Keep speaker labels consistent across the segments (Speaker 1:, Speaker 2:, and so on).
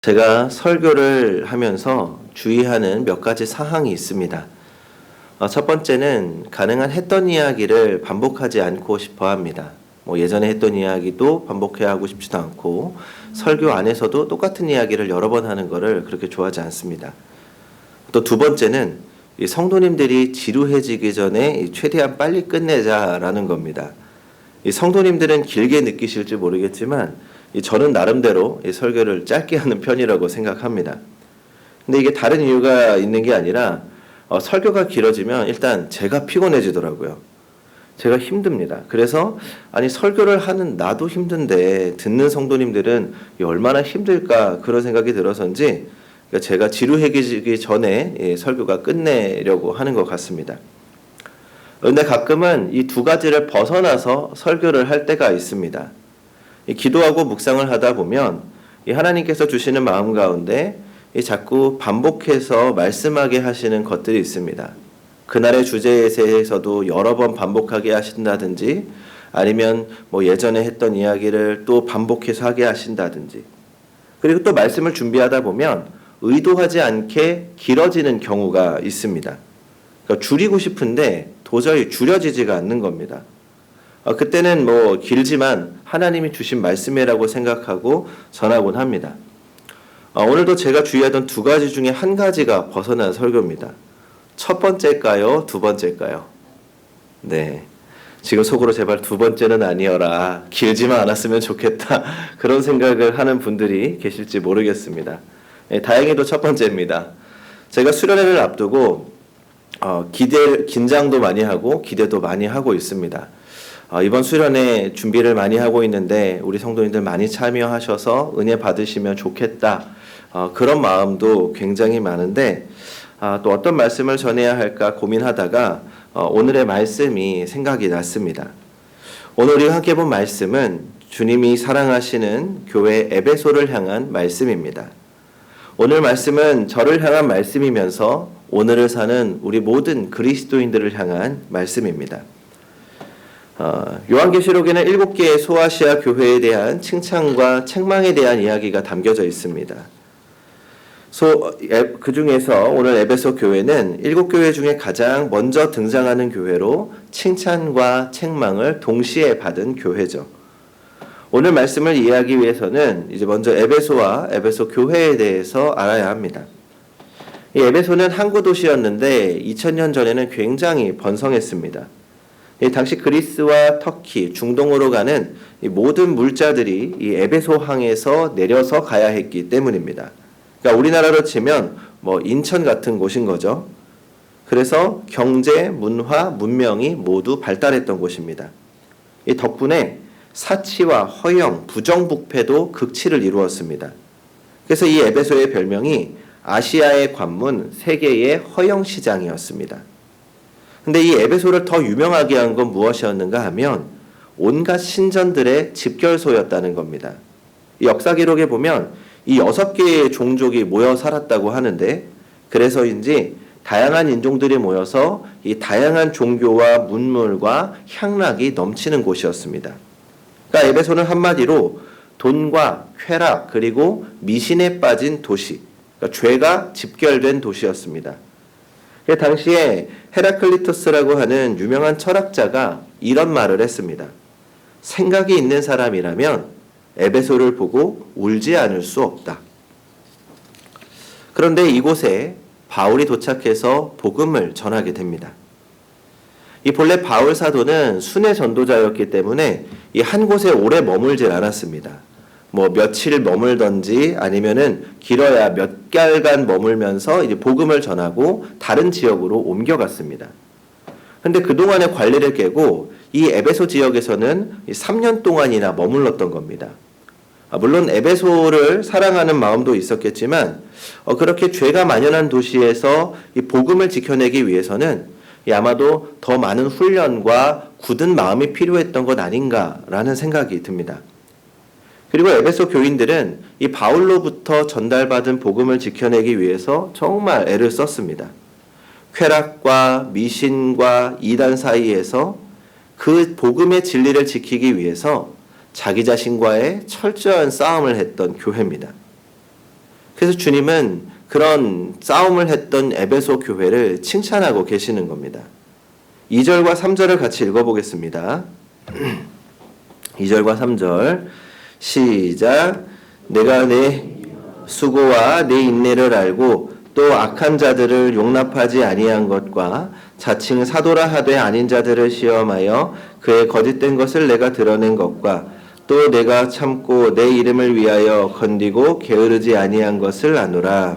Speaker 1: 제가 설교를 하면서 주의하는 몇 가지 사항이 있습니다. 첫 번째는 가능한 했던 이야기를 반복하지 않고 싶어 합니다. 예전에 했던 이야기도 반복해야 하고 싶지도 않고 설교 안에서도 똑같은 이야기를 여러 번 하는 것을 그렇게 좋아하지 않습니다. 또 두 번째는 이 성도님들이 지루해지기 전에 최대한 빨리 끝내자라는 겁니다. 이 성도님들은 길게 느끼실지 모르겠지만 저는 나름대로 이 설교를 짧게 하는 편이라고 생각합니다. 근데 이게 다른 이유가 있는 게 아니라 설교가 길어지면 일단 제가 피곤해지더라고요. 제가 힘듭니다. 그래서 설교를 하는 나도 힘든데 듣는 성도님들은 얼마나 힘들까 그런 생각이 들어서인지 제가 지루해지기 전에 설교가 끝내려고 하는 것 같습니다. 그런데 가끔은 이 두 가지를 벗어나서 설교를 할 때가 있습니다. 기도하고 묵상을 하다 보면 하나님께서 주시는 마음 가운데 자꾸 반복해서 말씀하게 하시는 것들이 있습니다. 그날의 주제에 대해서도 여러 번 반복하게 하신다든지 아니면 예전에 했던 이야기를 또 반복해서 하게 하신다든지 그리고 또 말씀을 준비하다 보면 의도하지 않게 길어지는 경우가 있습니다. 그러니까 줄이고 싶은데 도저히 줄여지지가 않는 겁니다. 그때는 길지만 하나님이 주신 말씀이라고 생각하고 전하곤 합니다. 오늘도 제가 주의하던 두 가지 중에 한 가지가 벗어난 설교입니다. 첫 번째일까요? 두 번째일까요? 네. 지금 속으로 제발 두 번째는 아니어라. 길지만 않았으면 좋겠다. 그런 생각을 하는 분들이 계실지 모르겠습니다. 다행히도 첫 번째입니다. 제가 수련회를 앞두고 긴장도 많이 하고 기대도 많이 하고 있습니다. 이번 수련회 준비를 많이 하고 있는데 우리 성도님들 많이 참여하셔서 은혜 받으시면 좋겠다. 그런 마음도 굉장히 많은데 또 어떤 말씀을 전해야 할까 고민하다가 오늘의 말씀이 생각이 났습니다. 오늘 우리가 함께 본 말씀은 주님이 사랑하시는 교회 에베소를 향한 말씀입니다. 오늘 말씀은 저를 향한 말씀이면서 오늘을 사는 우리 모든 그리스도인들을 향한 말씀입니다. 요한계시록에는 7개의 소아시아 교회에 대한 칭찬과 책망에 대한 이야기가 담겨져 있습니다. 그 중에서 오늘 에베소 교회는 7교회 중에 가장 먼저 등장하는 교회로 칭찬과 책망을 동시에 받은 교회죠. 오늘 말씀을 이해하기 위해서는 이제 먼저 에베소와 에베소 교회에 대해서 알아야 합니다. 이 에베소는 항구 도시였는데 2000년 전에는 굉장히 번성했습니다. 당시 그리스와 터키, 중동으로 가는 모든 물자들이 이 에베소 항에서 내려서 가야 했기 때문입니다. 그러니까 우리나라로 치면 인천 같은 곳인 거죠. 그래서 경제, 문화, 문명이 모두 발달했던 곳입니다. 이 덕분에 사치와 허영, 부정부패도 극치를 이루었습니다. 그래서 이 에베소의 별명이 아시아의 관문, 세계의 허영 시장이었습니다. 근데 이 에베소를 더 유명하게 한 건 무엇이었는가 하면 온갖 신전들의 집결소였다는 겁니다. 이 역사 기록에 보면 이 6개의 종족이 모여 살았다고 하는데 그래서인지 다양한 인종들이 모여서 이 다양한 종교와 문물과 향락이 넘치는 곳이었습니다. 그러니까 에베소는 한마디로 돈과 쾌락 그리고 미신에 빠진 도시, 그러니까 죄가 집결된 도시였습니다. 그 당시에 헤라클리토스라고 하는 유명한 철학자가 이런 말을 했습니다. 생각이 있는 사람이라면 에베소를 보고 울지 않을 수 없다. 그런데 이곳에 바울이 도착해서 복음을 전하게 됩니다. 이 본래 바울 사도는 순회 전도자였기 때문에 이 한 곳에 오래 머물질 않았습니다. 며칠 머물던지 아니면은 길어야 몇 달간 머물면서 이제 복음을 전하고 다른 지역으로 옮겨갔습니다. 근데 그동안의 관리를 깨고 이 에베소 지역에서는 3년 동안이나 머물렀던 겁니다. 물론 에베소를 사랑하는 마음도 있었겠지만 그렇게 죄가 만연한 도시에서 이 복음을 지켜내기 위해서는 아마도 더 많은 훈련과 굳은 마음이 필요했던 것 아닌가라는 생각이 듭니다. 그리고 에베소 교인들은 이 바울로부터 전달받은 복음을 지켜내기 위해서 정말 애를 썼습니다. 쾌락과 미신과 이단 사이에서 그 복음의 진리를 지키기 위해서 자기 자신과의 철저한 싸움을 했던 교회입니다. 그래서 주님은 그런 싸움을 했던 에베소 교회를 칭찬하고 계시는 겁니다. 2절과 3절을 같이 읽어보겠습니다. 2절과 3절 시작. 내가 내 수고와 내 인내를 알고 또 악한 자들을 용납하지 아니한 것과 자칭 사도라 하되 아닌 자들을 시험하여 그의 거짓된 것을 내가 드러낸 것과 또 내가 참고 내 이름을 위하여 건디고 게으르지 아니한 것을 아노라.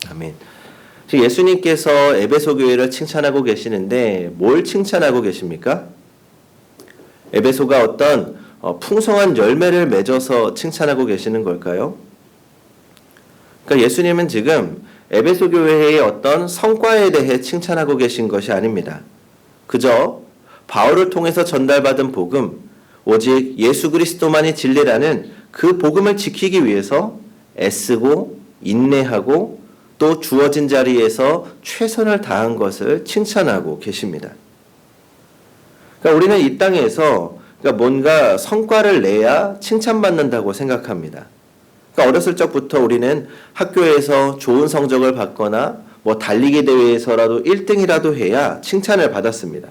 Speaker 1: 아멘. 예수님께서 에베소 교회를 칭찬하고 계시는데 뭘 칭찬하고 계십니까? 에베소가 어떤 풍성한 열매를 맺어서 칭찬하고 계시는 걸까요? 그러니까 예수님은 지금 에베소 교회의 어떤 성과에 대해 칭찬하고 계신 것이 아닙니다. 그저 바울을 통해서 전달받은 복음, 오직 예수 그리스도만이 진리라는 그 복음을 지키기 위해서 애쓰고 인내하고 또 주어진 자리에서 최선을 다한 것을 칭찬하고 계십니다. 그러니까 우리는 이 땅에서 뭔가 성과를 내야 칭찬받는다고 생각합니다. 그러니까 어렸을 적부터 우리는 학교에서 좋은 성적을 받거나 달리기 대회에서라도 1등이라도 해야 칭찬을 받았습니다.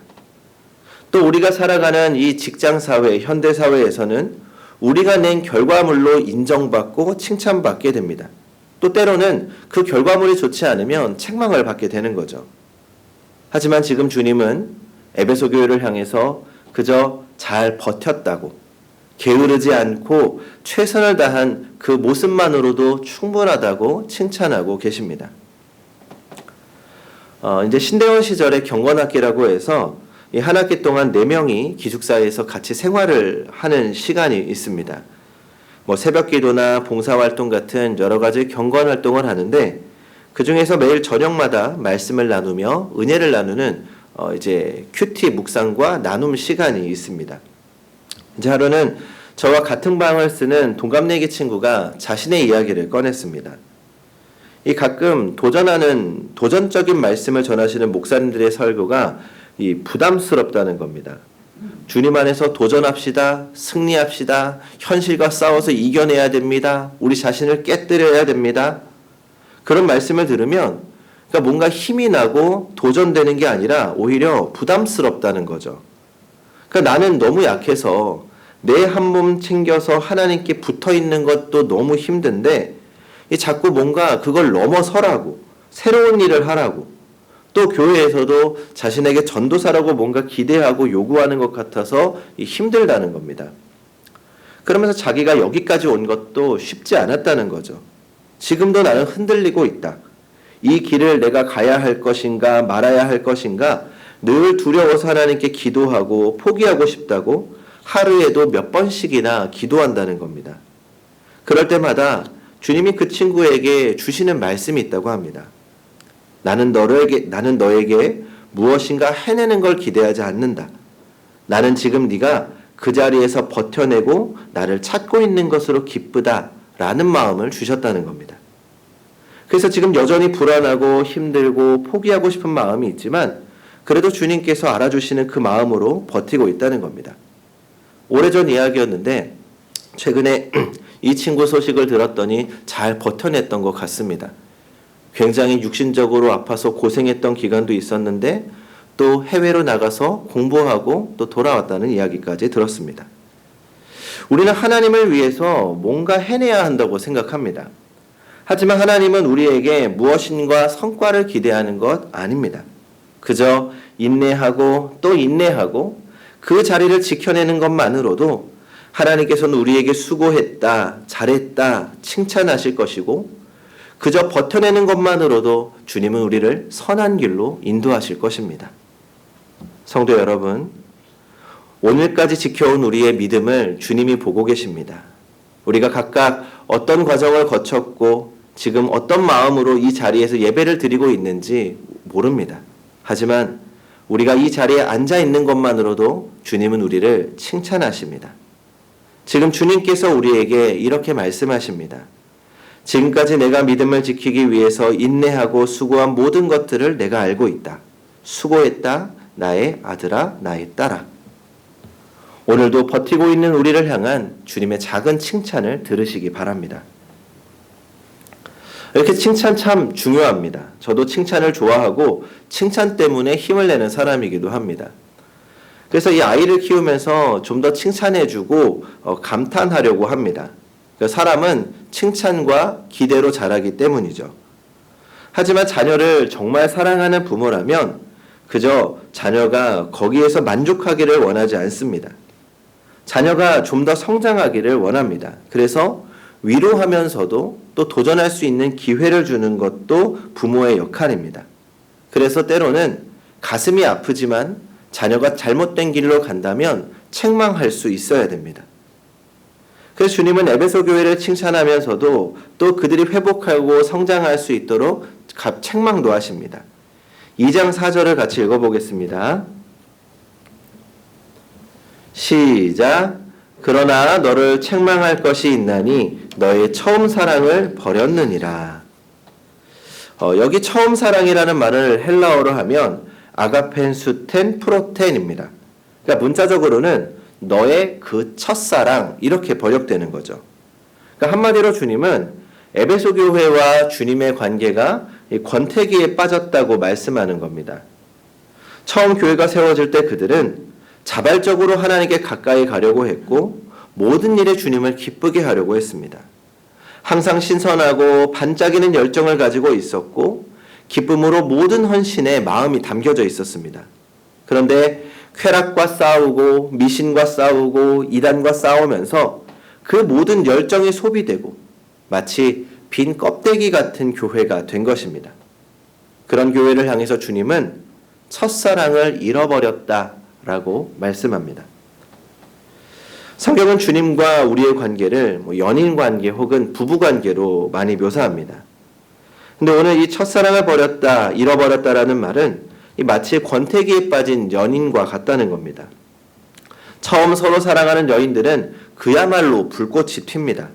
Speaker 1: 또 우리가 살아가는 이 직장사회, 현대사회에서는 우리가 낸 결과물로 인정받고 칭찬받게 됩니다. 또 때로는 그 결과물이 좋지 않으면 책망을 받게 되는 거죠. 하지만 지금 주님은 에베소 교회를 향해서 그저 잘 버텼다고, 게으르지 않고 최선을 다한 그 모습만으로도 충분하다고 칭찬하고 계십니다. 이제 신대원 시절에 경건학기라고 해서 이 한 학기 동안 4명이 기숙사에서 같이 생활을 하는 시간이 있습니다. 새벽 기도나 봉사활동 같은 여러 가지 경건 활동을 하는데 그 중에서 매일 저녁마다 말씀을 나누며 은혜를 나누는 이제 큐티 묵상과 나눔 시간이 있습니다. 이제 하루는 저와 같은 방을 쓰는 동갑내기 친구가 자신의 이야기를 꺼냈습니다. 이 가끔 도전적인 말씀을 전하시는 목사님들의 설교가 이 부담스럽다는 겁니다. 주님 안에서 도전합시다. 승리합시다. 현실과 싸워서 이겨내야 됩니다. 우리 자신을 깨뜨려야 됩니다. 그런 말씀을 들으면 그러니까 뭔가 힘이 나고 도전되는 게 아니라 오히려 부담스럽다는 거죠. 그러니까 나는 너무 약해서 내 한 몸 챙겨서 하나님께 붙어 있는 것도 너무 힘든데 자꾸 뭔가 그걸 넘어서라고 새로운 일을 하라고 또 교회에서도 자신에게 전도사라고 뭔가 기대하고 요구하는 것 같아서 힘들다는 겁니다. 그러면서 자기가 여기까지 온 것도 쉽지 않았다는 거죠. 지금도 나는 흔들리고 있다. 이 길을 내가 가야 할 것인가 말아야 할 것인가 늘 두려워서 하나님께 기도하고 포기하고 싶다고 하루에도 몇 번씩이나 기도한다는 겁니다. 그럴 때마다 주님이 그 친구에게 주시는 말씀이 있다고 합니다. 나는 너에게 무엇인가 해내는 걸 기대하지 않는다. 나는 지금 네가 그 자리에서 버텨내고 나를 찾고 있는 것으로 기쁘다 라는 마음을 주셨다는 겁니다. 그래서 지금 여전히 불안하고 힘들고 포기하고 싶은 마음이 있지만 그래도 주님께서 알아주시는 그 마음으로 버티고 있다는 겁니다. 오래전 이야기였는데 최근에 이 친구 소식을 들었더니 잘 버텨냈던 것 같습니다. 굉장히 육신적으로 아파서 고생했던 기간도 있었는데 또 해외로 나가서 공부하고 또 돌아왔다는 이야기까지 들었습니다. 우리는 하나님을 위해서 뭔가 해내야 한다고 생각합니다. 하지만 하나님은 우리에게 무엇인가 성과를 기대하는 것 아닙니다. 그저 인내하고 또 인내하고 그 자리를 지켜내는 것만으로도 하나님께서는 우리에게 수고했다, 잘했다, 칭찬하실 것이고 그저 버텨내는 것만으로도 주님은 우리를 선한 길로 인도하실 것입니다. 성도 여러분, 오늘까지 지켜온 우리의 믿음을 주님이 보고 계십니다. 우리가 각각 어떤 과정을 거쳤고 지금 어떤 마음으로 이 자리에서 예배를 드리고 있는지 모릅니다. 하지만 우리가 이 자리에 앉아 있는 것만으로도 주님은 우리를 칭찬하십니다. 지금 주님께서 우리에게 이렇게 말씀하십니다. 지금까지 내가 믿음을 지키기 위해서 인내하고 수고한 모든 것들을 내가 알고 있다. 수고했다, 나의 아들아, 나의 딸아. 오늘도 버티고 있는 우리를 향한 주님의 작은 칭찬을 들으시기 바랍니다. 이렇게 칭찬 참 중요합니다. 저도 칭찬을 좋아하고 칭찬 때문에 힘을 내는 사람이기도 합니다. 그래서 이 아이를 키우면서 좀 더 칭찬해주고 감탄하려고 합니다. 그러니까 사람은 칭찬과 기대로 자라기 때문이죠. 하지만 자녀를 정말 사랑하는 부모라면 그저 자녀가 거기에서 만족하기를 원하지 않습니다. 자녀가 좀 더 성장하기를 원합니다. 그래서 위로하면서도 또 도전할 수 있는 기회를 주는 것도 부모의 역할입니다. 그래서 때로는 가슴이 아프지만 자녀가 잘못된 길로 간다면 책망할 수 있어야 됩니다. 그래서 주님은 에베소 교회를 칭찬하면서도 또 그들이 회복하고 성장할 수 있도록 책망도 하십니다. 2장 4절을 같이 읽어보겠습니다. 시작. 그러나 너를 책망할 것이 있나니 너의 처음 사랑을 버렸느니라. 여기 처음 사랑이라는 말을 헬라어로 하면 아가펜 수텐 프로텐입니다. 그러니까 문자적으로는 너의 그 첫사랑 이렇게 번역되는 거죠. 그러니까 한마디로 주님은 에베소 교회와 주님의 관계가 권태기에 빠졌다고 말씀하는 겁니다. 처음 교회가 세워질 때 그들은 자발적으로 하나님께 가까이 가려고 했고 모든 일에 주님을 기쁘게 하려고 했습니다. 항상 신선하고 반짝이는 열정을 가지고 있었고 기쁨으로 모든 헌신에 마음이 담겨져 있었습니다. 그런데 쾌락과 싸우고 미신과 싸우고 이단과 싸우면서 그 모든 열정이 소비되고 마치 빈 껍데기 같은 교회가 된 것입니다. 그런 교회를 향해서 주님은 첫사랑을 잃어버렸다라고 말씀합니다. 성경은 주님과 우리의 관계를 연인 관계 혹은 부부 관계로 많이 묘사합니다. 근데 오늘 이 첫사랑을 버렸다, 잃어버렸다라는 말은 마치 권태기에 빠진 연인과 같다는 겁니다. 처음 서로 사랑하는 여인들은 그야말로 불꽃이 튑니다.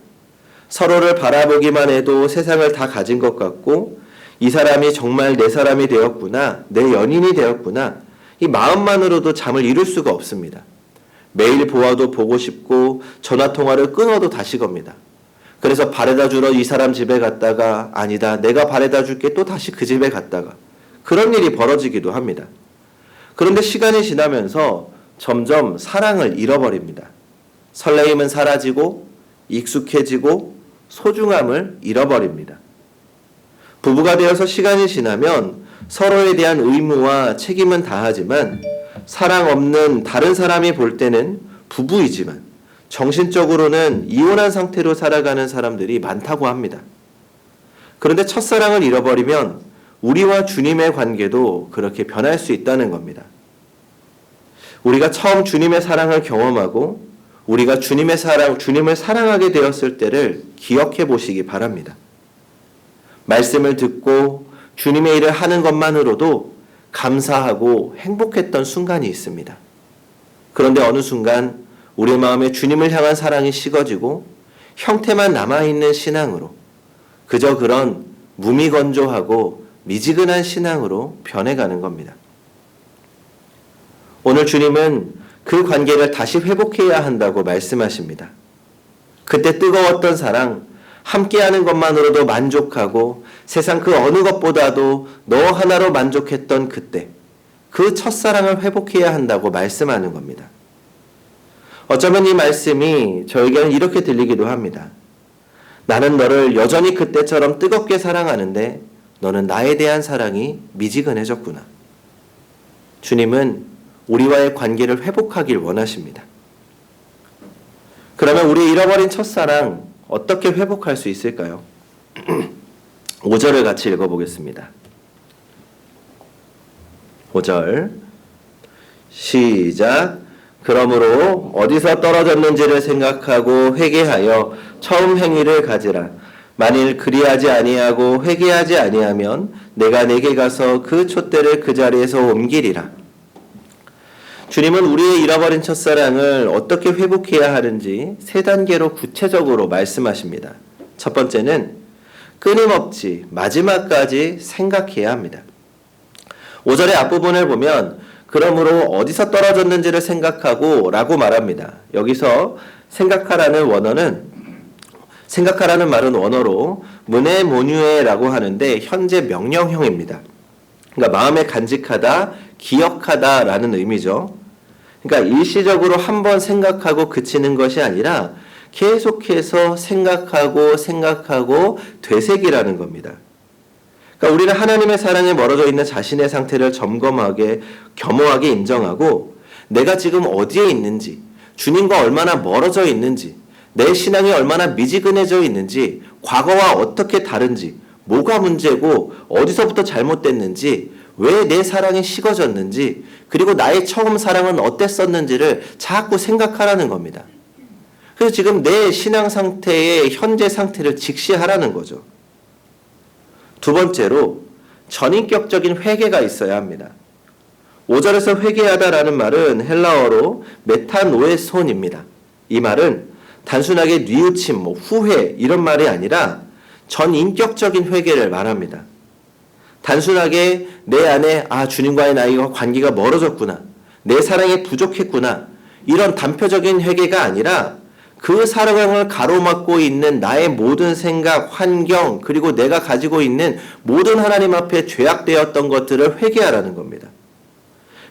Speaker 1: 서로를 바라보기만 해도 세상을 다 가진 것 같고 이 사람이 정말 내 사람이 되었구나, 내 연인이 되었구나, 이 마음만으로도 잠을 이룰 수가 없습니다. 매일 보아도 보고 싶고 전화통화를 끊어도 다시 겁니다. 그래서 바래다 주러 이 사람 집에 갔다가 아니다, 내가 바래다 줄게 또 다시 그 집에 갔다가 그런 일이 벌어지기도 합니다. 그런데 시간이 지나면서 점점 사랑을 잃어버립니다. 설레임은 사라지고 익숙해지고 소중함을 잃어버립니다. 부부가 되어서 시간이 지나면 서로에 대한 의무와 책임은 다하지만 사랑 없는 다른 사람이 볼 때는 부부이지만 정신적으로는 이혼한 상태로 살아가는 사람들이 많다고 합니다. 그런데 첫사랑을 잃어버리면 우리와 주님의 관계도 그렇게 변할 수 있다는 겁니다. 우리가 처음 주님의 사랑을 경험하고 우리가 주님을 사랑하게 되었을 때를 기억해 보시기 바랍니다. 말씀을 듣고 주님의 일을 하는 것만으로도 감사하고 행복했던 순간이 있습니다. 그런데 어느 순간 우리 마음에 주님을 향한 사랑이 식어지고 형태만 남아있는 신앙으로 그저 그런 무미건조하고 미지근한 신앙으로 변해가는 겁니다. 오늘 주님은 그 관계를 다시 회복해야 한다고 말씀하십니다. 그때 뜨거웠던 사랑, 함께하는 것만으로도 만족하고 세상 그 어느 것보다도 너 하나로 만족했던 그때, 그 첫사랑을 회복해야 한다고 말씀하는 겁니다. 어쩌면 이 말씀이 저에게는 이렇게 들리기도 합니다. 나는 너를 여전히 그때처럼 뜨겁게 사랑하는데 너는 나에 대한 사랑이 미지근해졌구나. 주님은 우리와의 관계를 회복하길 원하십니다. 그러면 우리 잃어버린 첫사랑 어떻게 회복할 수 있을까요? 5절을 같이 읽어보겠습니다. 5절 시작. 그러므로 어디서 떨어졌는지를 생각하고 회개하여 처음 행위를 가지라. 만일 그리하지 아니하고 회개하지 아니하면 내가 내게 가서 그 촛대를 그 자리에서 옮기리라. 주님은 우리의 잃어버린 첫사랑을 어떻게 회복해야 하는지 세 단계로 구체적으로 말씀하십니다. 첫 번째는 끊임없이 마지막까지 생각해야 합니다. 5절의 앞부분을 보면 그러므로 어디서 떨어졌는지를 생각하고 라고 말합니다. 여기서 생각하라는 원어는 생각하라는 말은 원어로 문에모뉴에라고 하는데 현재 명령형입니다. 그러니까 마음에 간직하다, 기억하다라는 의미죠. 그러니까 일시적으로 한번 생각하고 그치는 것이 아니라 계속해서 생각하고 되새기라는 겁니다. 그러니까 우리는 하나님의 사랑에 멀어져 있는 자신의 상태를 겸허하게 인정하고 내가 지금 어디에 있는지, 주님과 얼마나 멀어져 있는지, 내 신앙이 얼마나 미지근해져 있는지, 과거와 어떻게 다른지, 뭐가 문제고 어디서부터 잘못됐는지, 왜 내 사랑이 식어졌는지, 그리고 나의 처음 사랑은 어땠었는지를 자꾸 생각하라는 겁니다. 그래서 지금 내 신앙 상태의 현재 상태를 직시하라는 거죠. 두 번째로 전인격적인 회개가 있어야 합니다. 5절에서 회개하다라는 말은 헬라어로 메타노에손입니다. 이 말은 단순하게 뉘우침, 후회 이런 말이 아니라 전인격적인 회개를 말합니다. 단순하게 내 안에 주님과의 나의 관계가 멀어졌구나, 내 사랑이 부족했구나 이런 단표적인 회개가 아니라 그 사랑을 가로막고 있는 나의 모든 생각, 환경 그리고 내가 가지고 있는 모든 하나님 앞에 죄악되었던 것들을 회개하라는 겁니다.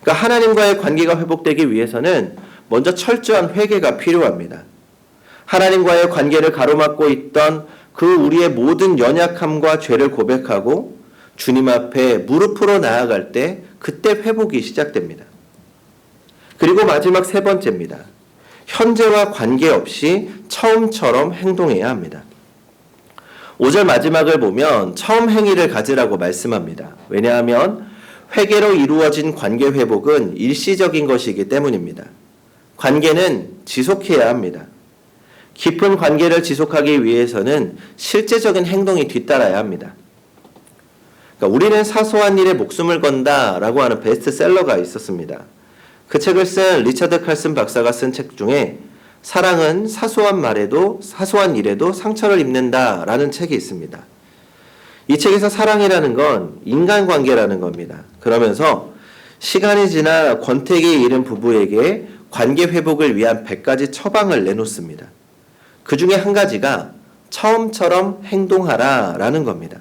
Speaker 1: 그러니까 하나님과의 관계가 회복되기 위해서는 먼저 철저한 회개가 필요합니다. 하나님과의 관계를 가로막고 있던 그 우리의 모든 연약함과 죄를 고백하고 주님 앞에 무릎으로 나아갈 때 그때 회복이 시작됩니다. 그리고 마지막 세 번째입니다. 현재와 관계없이 처음처럼 행동해야 합니다. 5절 마지막을 보면 처음 행위를 가지라고 말씀합니다. 왜냐하면 회개로 이루어진 관계 회복은 일시적인 것이기 때문입니다. 관계는 지속해야 합니다. 깊은 관계를 지속하기 위해서는 실제적인 행동이 뒤따라야 합니다. 그러니까 우리는 사소한 일에 목숨을 건다라고 하는 베스트셀러가 있었습니다. 그 책을 쓴 리처드 칼슨 박사가 쓴 책 중에 사랑은 사소한 일에도 상처를 입는다라는 책이 있습니다. 이 책에서 사랑이라는 건 인간관계라는 겁니다. 그러면서 시간이 지나 권태기에 이른 부부에게 관계 회복을 위한 100가지 처방을 내놓습니다. 그 중에 한 가지가 처음처럼 행동하라라는 겁니다.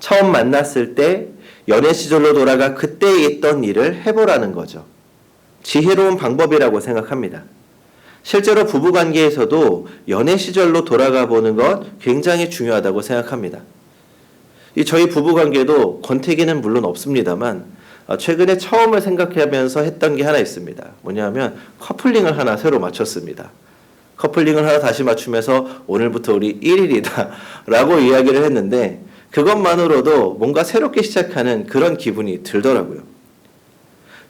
Speaker 1: 처음 만났을 때 연애 시절로 돌아가 그때 있던 일을 해보라는 거죠. 지혜로운 방법이라고 생각합니다. 실제로 부부관계에서도 연애 시절로 돌아가 보는 것 굉장히 중요하다고 생각합니다. 저희 부부관계도 권태기는 물론 없습니다만 최근에 처음을 생각하면서 했던 게 하나 있습니다. 뭐냐면 커플링을 하나 새로 맞췄습니다. 커플링을 하나 다시 맞추면서 오늘부터 우리 1일이다 라고 이야기를 했는데 그것만으로도 뭔가 새롭게 시작하는 그런 기분이 들더라고요.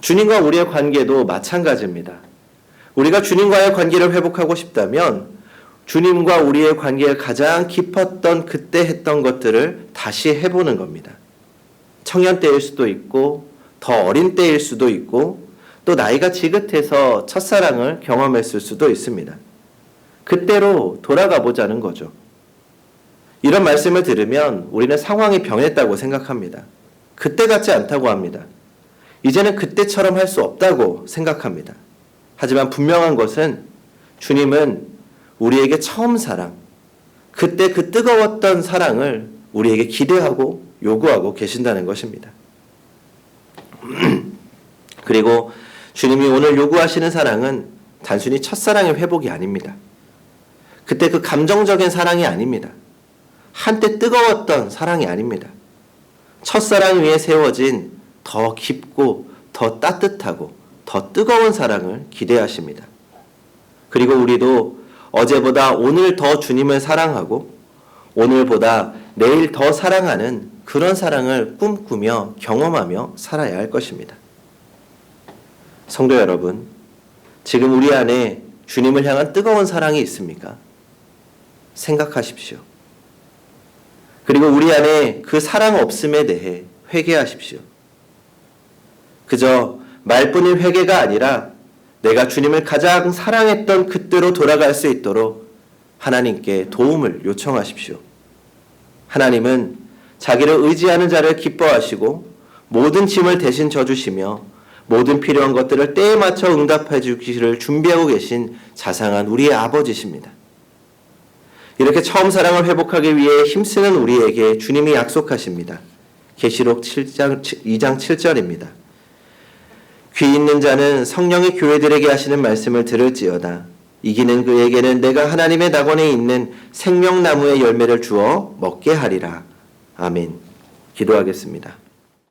Speaker 1: 주님과 우리의 관계도 마찬가지입니다. 우리가 주님과의 관계를 회복하고 싶다면 주님과 우리의 관계가 가장 깊었던 그때 했던 것들을 다시 해보는 겁니다. 청년 때일 수도 있고 더 어린 때일 수도 있고 또 나이가 지긋해서 첫사랑을 경험했을 수도 있습니다. 그때로 돌아가 보자는 거죠. 이런 말씀을 들으면 우리는 상황이 변했다고 생각합니다. 그때 같지 않다고 합니다. 이제는 그때처럼 할 수 없다고 생각합니다. 하지만 분명한 것은 주님은 우리에게 처음 사랑, 그때 그 뜨거웠던 사랑을 우리에게 기대하고 요구하고 계신다는 것입니다. 그리고 주님이 오늘 요구하시는 사랑은 단순히 첫사랑의 회복이 아닙니다. 그때 그 감정적인 사랑이 아닙니다. 한때 뜨거웠던 사랑이 아닙니다. 첫사랑 위에 세워진 더 깊고 더 따뜻하고 더 뜨거운 사랑을 기대하십니다. 그리고 우리도 어제보다 오늘 더 주님을 사랑하고 오늘보다 내일 더 사랑하는 그런 사랑을 꿈꾸며 경험하며 살아야 할 것입니다. 성도 여러분, 지금 우리 안에 주님을 향한 뜨거운 사랑이 있습니까? 생각하십시오. 그리고 우리 안에 그 사랑 없음에 대해 회개하십시오. 그저 말뿐인 회개가 아니라 내가 주님을 가장 사랑했던 그때로 돌아갈 수 있도록 하나님께 도움을 요청하십시오. 하나님은 자기를 의지하는 자를 기뻐하시고 모든 짐을 대신 져주시며 모든 필요한 것들을 때에 맞춰 응답해 주기를 준비하고 계신 자상한 우리의 아버지십니다. 이렇게 처음 사랑을 회복하기 위해 힘쓰는 우리에게 주님이 약속하십니다. 계시록 2장 7절입니다. 귀 있는 자는 성령이 교회들에게 하시는 말씀을 들을지어다. 이기는 그에게는 내가 하나님의 낙원에 있는 생명나무의 열매를 주어 먹게 하리라. 아멘. 기도하겠습니다.